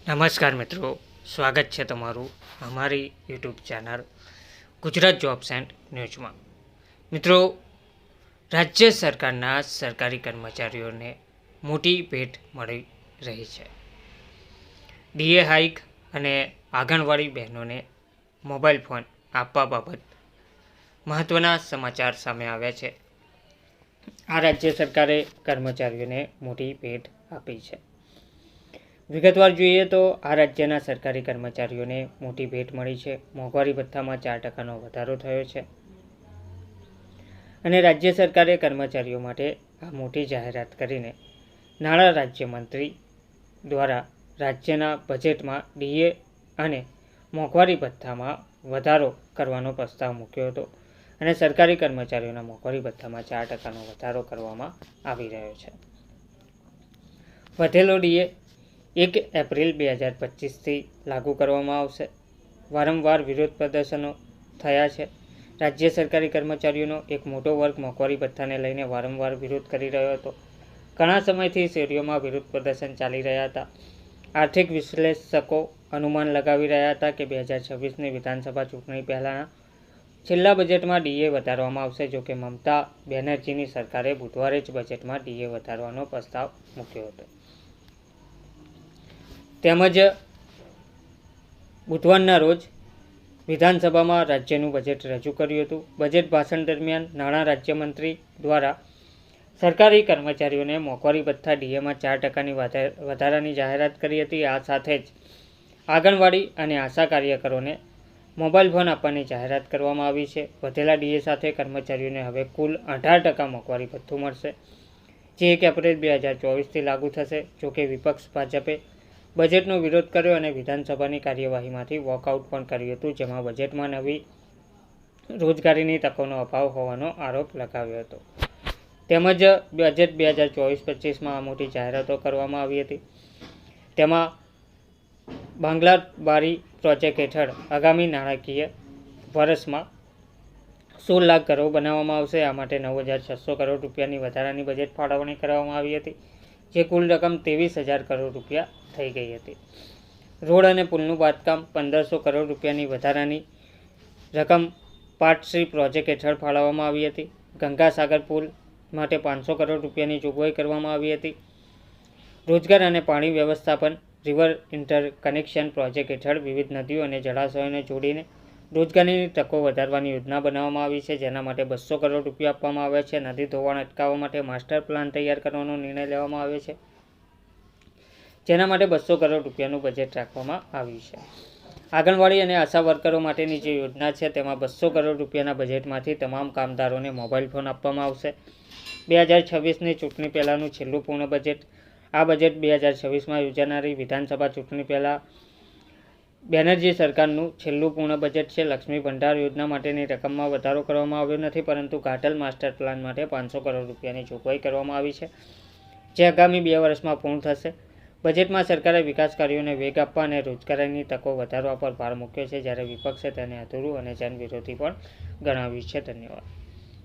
નમસ્કાર મિત્રો, સ્વાગત છે તમારું અમારી YouTube channel Gujarat jobs and ન્યૂઝમાં. મિત્રો, રાજ્ય સરકારના સરકારી કર્મચારીઓને મોટી ભેટ મળી રહી છે. ડીએ હાઇક અને આંગણવાડી બહેનોને મોબાઈલ ફોન આપવા બાબત મહત્ત્વના સમાચાર સામે આવ્યા છે. આ રાજ્ય સરકારે કર્મચારીઓને મોટી ભેટ આપી છે. વિગતવાર જોઈએ તો આ રાજ્યના સરકારી કર્મચારીઓને મોટી ભેટ મળી છે. મોંઘવારી ભથ્થામાં 4% વધારો થયો છે અને રાજ્ય સરકારે કર્મચારીઓ માટે આ મોટી જાહેરાત કરીને નાણાં રાજ્યમંત્રી દ્વારા રાજ્યના બજેટમાં ડીએ અને મોંઘવારી ભથ્થામાં વધારો કરવાનો પ્રસ્તાવ મૂક્યો હતો અને સરકારી કર્મચારીઓના મોંઘવારી ભથ્થામાં 4%નો વધારો કરવામાં આવી રહ્યો છે. વધેલો ડીએ 1 એપ્રિલ 2025થી લાગુ કરવામાં આવશે. વારંવાર વિરોધ પ્રદર્શનો થયા છે. રાજ્ય સરકારી કર્મચારીઓનો એક મોટો વર્ગ મોંઘવારી ભથ્થાને લઈને વારંવાર વિરોધ કરી રહ્યો હતો. ઘણા સમયથી શેરીઓમાં વિરોધ પ્રદર્શન ચાલી રહ્યા હતા. આર્થિક વિશ્લેષકો અનુમાન લગાવી રહ્યા હતા કે 2026ની વિધાનસભા ચૂંટણી પહેલાંના છેલ્લા બજેટમાં ડીએ વધારવામાં આવશે. જોકે મમતા બેનર્જીની સરકારે બુધવારે જ બજેટમાં ડીએ વધારવાનો પ્રસ્તાવ મૂક્યો હતો. તેમજ બુધવારના રોજ વિધાનસભામાં રાજ્યનું બજેટ રજૂ કર્યું હતું. બજેટ ભાષણ દરમિયાન નાણાં રાજ્યમંત્રી દ્વારા સરકારી કર્મચારીઓને મોંઘવારી ભથ્થા ડીએમાં 4%ની વધારાની જાહેરાત કરી હતી. આ સાથે જ આંગણવાડી અને આશા કાર્યકરોને મોબાઈલ ફોન આપવાની જાહેરાત કરવામાં આવી છે. વધેલા ડીએ સાથે કર્મચારીઓને હવે કુલ 18% મોંઘવારી ભથ્થું મળશે, જે 1 એપ્રિલ 2024થી લાગુ થશે. જોકે વિપક્ષ ભાજપે બજેટનો વિરોધ કર્યો અને વિધાનસભાની કાર્યવાહીમાંથી વોકઆઉટ પણ કર્યું હતું, જેમાં બજેટમાં નવી રોજગારીની તકોનો અભાવ હોવાનો આરોપ લગાવ્યો હતો. તેમજ બજેટ 2024-25માં આ મોટી જાહેરાતો કરવામાં આવી હતી. તેમાં બાંગ્લાબારી પ્રોજેક્ટ હેઠળ આગામી નાણાકીય વર્ષમાં 16 લાખ ઘરો બનાવવામાં આવશે. આ માટે 9,600 કરોડ રૂપિયાની વધારાની બજેટ ફાળવણી કરવામાં આવી હતી, જે કુલ રકમ 23,000 કરોડ રૂપિયા થઈ ગઈ હતી. રોડ અને પુલનું બાંધકામ 1,500 કરોડ રૂપિયાની વધારાની રકમ પાટશ્રી પ્રોજેક્ટ હેઠળ ફાળવવામાં આવી હતી. ગંગાસાગર પુલ માટે 500 કરોડ રૂપિયાની જોગવાઈ કરવામાં આવી હતી. રોજગાર અને પાણી વ્યવસ્થાપન રિવર ઇન્ટરકનેક્શન પ્રોજેક્ટ હેઠળ વિવિધ નદીઓ અને જળાશયોને જોડીને રોજગારીની તકો વધારવાની યોજના બનાવવામાં આવી છે, જેના માટે 200 કરોડ રૂપિયા આપવામાં આવ્યા છે. નદી ધોવાણ અટકાવવા માટે માસ્ટર પ્લાન તૈયાર કરવાનો નિર્ણય લેવામાં આવ્યો છે, જેના માટે 200 કરોડ રૂપિયાનું બજેટ રાખવામાં આવ્યું છે. આંગણવાડી અને આશા વર્કરો માટેની જે યોજના છે, તેમાં 200 કરોડ રૂપિયાના બજેટમાંથી તમામ કામદારોને મોબાઈલ ફોન આપવામાં આવશે. 2026ની ચૂંટણી પહેલાંનું છેલ્લું પૂર્ણ બજેટ. આ બજેટ 2026માં યોજાનારી વિધાનસભા ચૂંટણી પહેલાં બેનર્જી સરકારનું છેલ્લું પૂર્ણ બજેટ છે. લક્ષ્મી ભંડાર યોજના માટેની રકમમાં વધારો કરવામાં આવ્યો નથી, પરંતુ ઘાટલ માસ્ટર પ્લાન માટે 500 કરોડ રૂપિયાની જોગવાઈ કરવામાં આવી છે, જે આગામી 2 વર્ષમાં પૂર્ણ થશે. બજેટમાં સરકારે વિકાસ કાર્યોને વેગ આપવા અને રોજગારીની તકો વધારવા પર ભાર મૂક્યો છે, જ્યારે વિપક્ષે તેને અધૂરું અને જનવિરોધી પણ ગણાવ્યું છે. ધન્યવાદ.